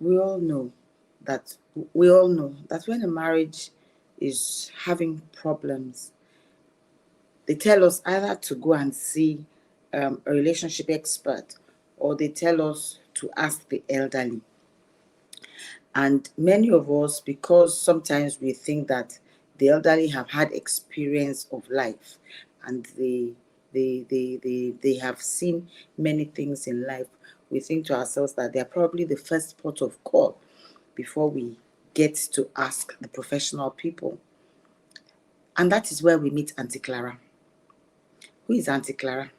we all know that when a marriage is having problems, they tell us either to go and see a relationship expert, or they tell us to ask the elderly. And many of us, because sometimes we think that the elderly have had experience of life, and they have seen many things in life, we think to ourselves that they are probably the first port of call before we get to ask the professional people. And that is where we meet Aunty Clara. Who is Aunty Clara?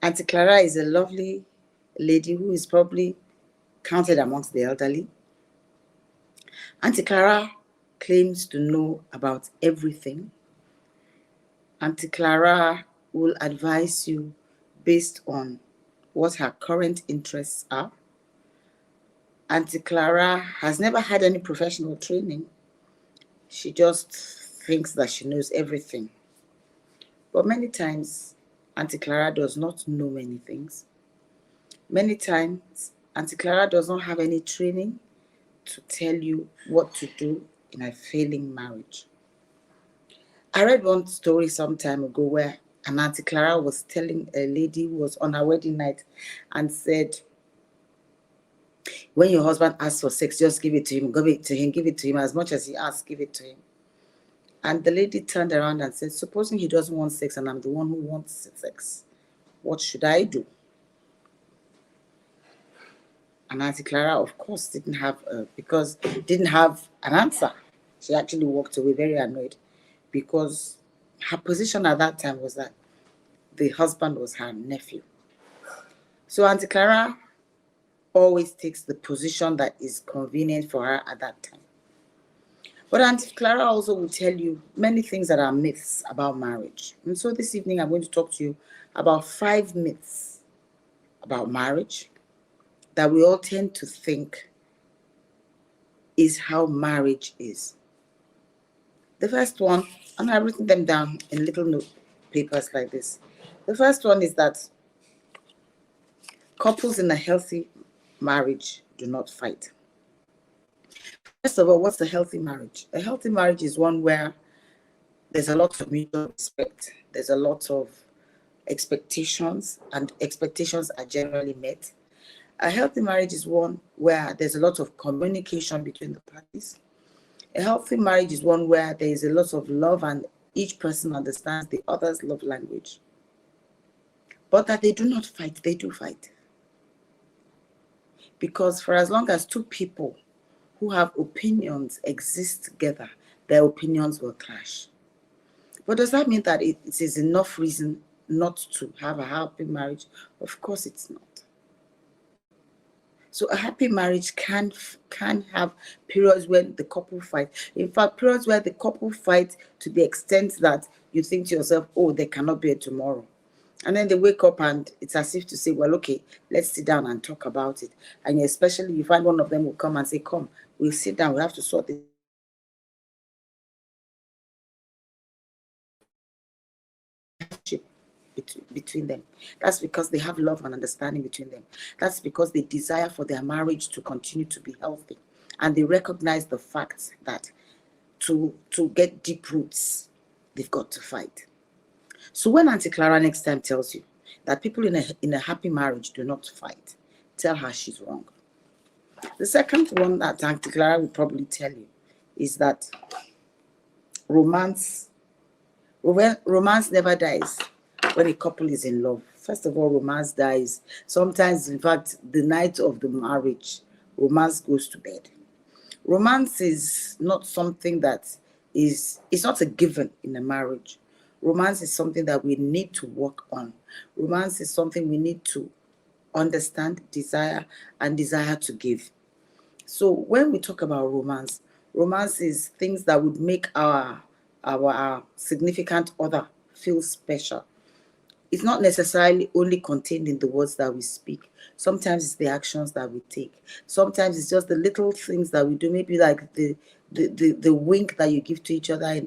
Aunty Clara is a lovely lady who is probably counted amongst the elderly. Aunty Clara claims to know about everything. Aunty Clara will advise you based on what her current interests are. Aunty Clara has never had any professional training. She just thinks that she knows everything. But many times, Aunty Clara does not know many things. Many times, Aunty Clara does not have any training to tell you what to do in a failing marriage. I read one story some time ago where an Aunty Clara was telling a lady who was on her wedding night and said, when your husband asks for sex, just give it to him, give it to him as much as he asks, give it to him. And the lady turned around and said, supposing he doesn't want sex and I'm the one who wants sex, what should I do? And Aunty Clara, of course, didn't have an answer. She actually walked away very annoyed, because her position at that time was that the husband was her nephew. So Aunty Clara always takes the position that is convenient for her at that time. But Aunty Clara also will tell you many things that are myths about marriage. And so this evening I'm going to talk to you about 5 myths about marriage that we all tend to think is how marriage is. The first one, and I've written them down in little note papers like this. The first one is that couples in a healthy marriage do not fight. First of all, what's a healthy marriage? A healthy marriage is one where there's a lot of mutual respect. There's a lot of expectations, and expectations are generally met. A healthy marriage is one where there's a lot of communication between the parties. A healthy marriage is one where there is a lot of love and each person understands the other's love language. But that they do not fight, they do fight. Because for as long as two people who have opinions exist together, their opinions will clash. But does that mean that it is enough reason not to have a happy marriage? Of course it's not. So a happy marriage can have periods when the couple fight. In fact, periods where the couple fight to the extent that you think to yourself, oh, there cannot be a tomorrow. And then they wake up and it's as if to say, well, okay, let's sit down and talk about it. And especially you find one of them will come and say, come, we'll sit down, we have to sort this between them. That's because they have love and understanding between them. That's because they desire for their marriage to continue to be healthy. And they recognize the fact that to get deep roots, they've got to fight. So when Aunty Clara next time tells you that people in a happy marriage do not fight, tell her she's wrong. The second one that Aunty Clara will probably tell you is that romance never dies when a couple is in love. First of all, romance dies. Sometimes, in fact, the night of the marriage, romance goes to bed. Romance is not something that it's not a given in a marriage. Romance is something that we need to work on. Romance is something we need to understand, desire, and desire to give. So when we talk about romance, romance is things that would make our significant other feel special. It's not necessarily only contained in the words that we speak. Sometimes it's the actions that we take. Sometimes it's just the little things that we do, maybe like the wink that you give to each other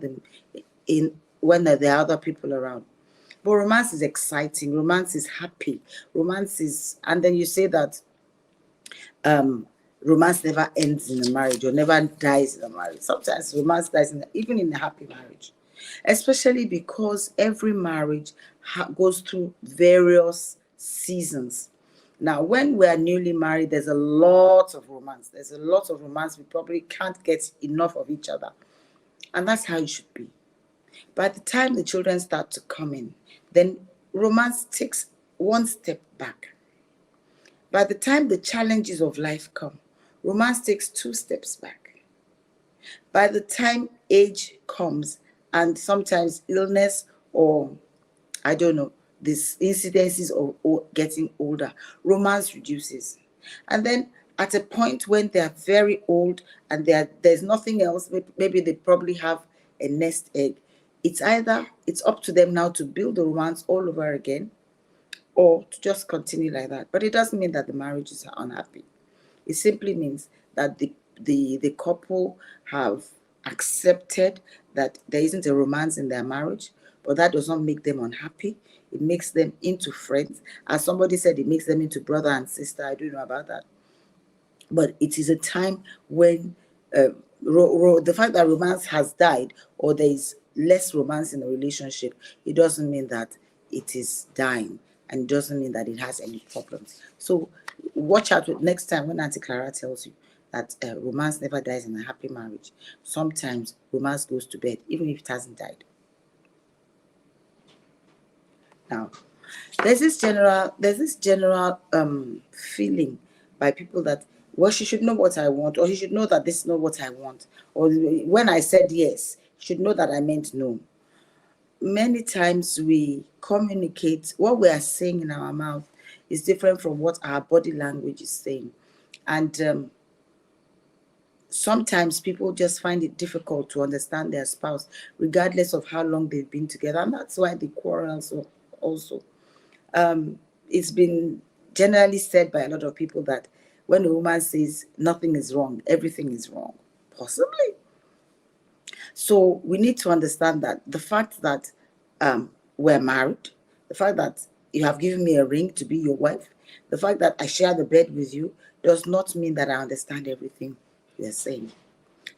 when there are other people around. But romance is exciting. Romance is happy. Romance is, and then you say that romance never ends in a marriage or never dies in a marriage. Sometimes romance dies even in a happy marriage, especially because every marriage goes through various seasons. Now, when we are newly married, there's a lot of romance. There's a lot of romance. We probably can't get enough of each other. And that's how it should be. By the time the children start to come in, then romance takes one step back. By the time the challenges of life come, romance takes two steps back. By the time age comes and sometimes illness or, I don't know, these incidences of getting older, romance reduces. And then at a point when they are very old and there's nothing else, maybe they probably have a nest egg, it's up to them now to build the romance all over again or to just continue like that. But it doesn't mean that the marriages are unhappy. It simply means that the couple have accepted that there isn't a romance in their marriage, but that does not make them unhappy. It makes them into friends. As somebody said, it makes them into brother and sister. I don't know about that. But it is a time when the fact that romance has died or there is less romance in a relationship, it doesn't mean that it is dying, and it doesn't mean that it has any problems. So watch out next time when Aunty Clara tells you that romance never dies in a happy marriage. Sometimes romance goes to bed, even if it hasn't died. Now, there's this general feeling by people that, well, she should know what I want, or he should know that this is not what I want, or when I said yes, he should know that I meant no. Many times we communicate what we are saying in our mouth is different from what our body language is saying, and sometimes people just find it difficult to understand their spouse, regardless of how long they've been together, and that's why they quarrel also. It's been generally said by a lot of people that when a woman says nothing is wrong, everything is wrong. Possibly. So we need to understand that the fact that we're married, the fact that you have given me a ring to be your wife, the fact that I share the bed with you does not mean that I understand everything you are saying,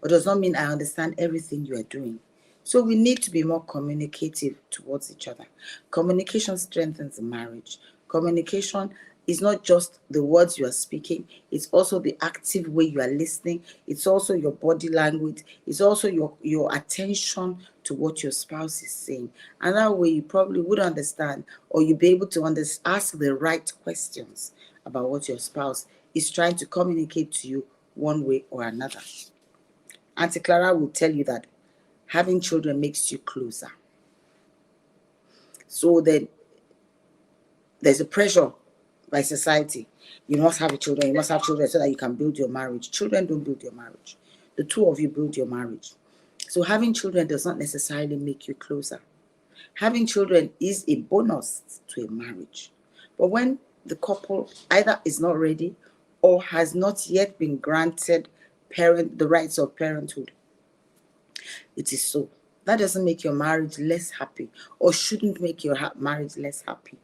or does not mean I understand everything you are doing. So we need to be more communicative towards each other. Communication strengthens the marriage. Communication is not just the words you are speaking, it's also the active way you are listening. It's also your body language. It's also your attention to what your spouse is saying. And that way you probably would understand, or you'll be able to ask the right questions about what your spouse is trying to communicate to you one way or another. Aunty Clara will tell you that having children makes you closer. So then there's a pressure by society. You must have children. You must have children so that you can build your marriage. Children don't build your marriage. The two of you build your marriage. So having children does not necessarily make you closer. Having children is a bonus to a marriage. But when the couple either is not ready or has not yet been granted the rights of parenthood, it is so. That doesn't make your marriage less happy, or shouldn't make your marriage less happy.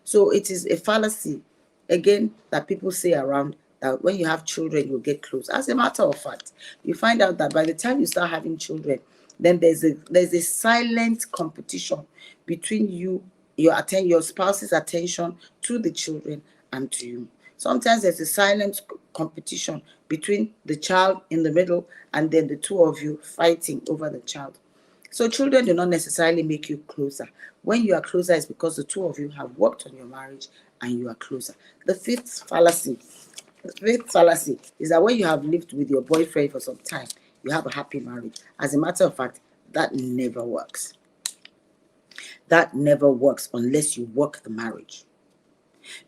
So it is a fallacy, again, that people say around that when you have children, you'll get close. As a matter of fact, you find out that by the time you start having children, then there's a silent competition between your spouse's attention to the children and to you. Sometimes there's a silent competition between the child in the middle and then the two of you fighting over the child. So children do not necessarily make you closer. When you are closer, it's because the two of you have worked on your marriage and you are closer. The fifth fallacy is that when you have lived with your boyfriend for some time, you have a happy marriage. As a matter of fact, that never works. That never works unless you work the marriage,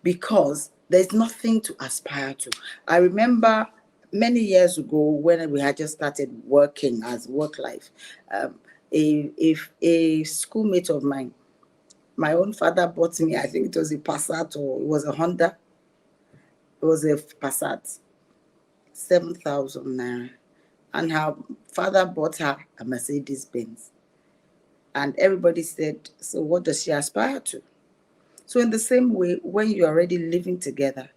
because there's nothing to aspire to. I remember many years ago when we had just started working as work life, a schoolmate of mine, my own father bought me, I think it was a Passat or it was a Honda. It was a Passat, 7,000 naira. And her father bought her a Mercedes Benz. And everybody said, so what does she aspire to? So in the same way, when you're already living together,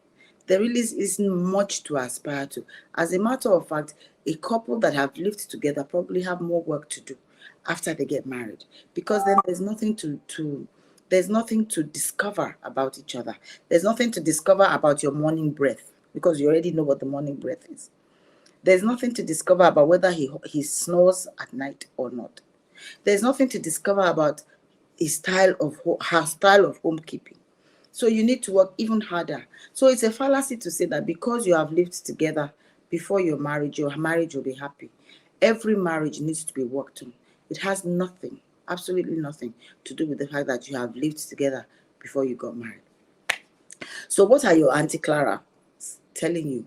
there really isn't much to aspire to. As a matter of fact, a couple that have lived together probably have more work to do after they get married, because then there's nothing to discover about each other. There's nothing to discover about your morning breath, because you already know what the morning breath is. There's nothing to discover about whether he snores at night or not. There's nothing to discover about her style of homekeeping. So you need to work even harder. So it's a fallacy to say that because you have lived together before your marriage will be happy. Every marriage needs to be worked on. It has nothing, absolutely nothing, to do with the fact that you have lived together before you got married. So what are your Aunty Clara telling you?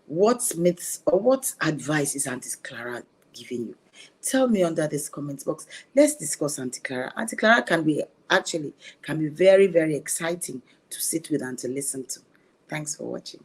What myths or what advice is Aunty Clara giving you? Tell me under this comment box. Let's discuss Aunty Clara. Aunty Clara can be very, very exciting to sit with and to listen to. Thanks for watching.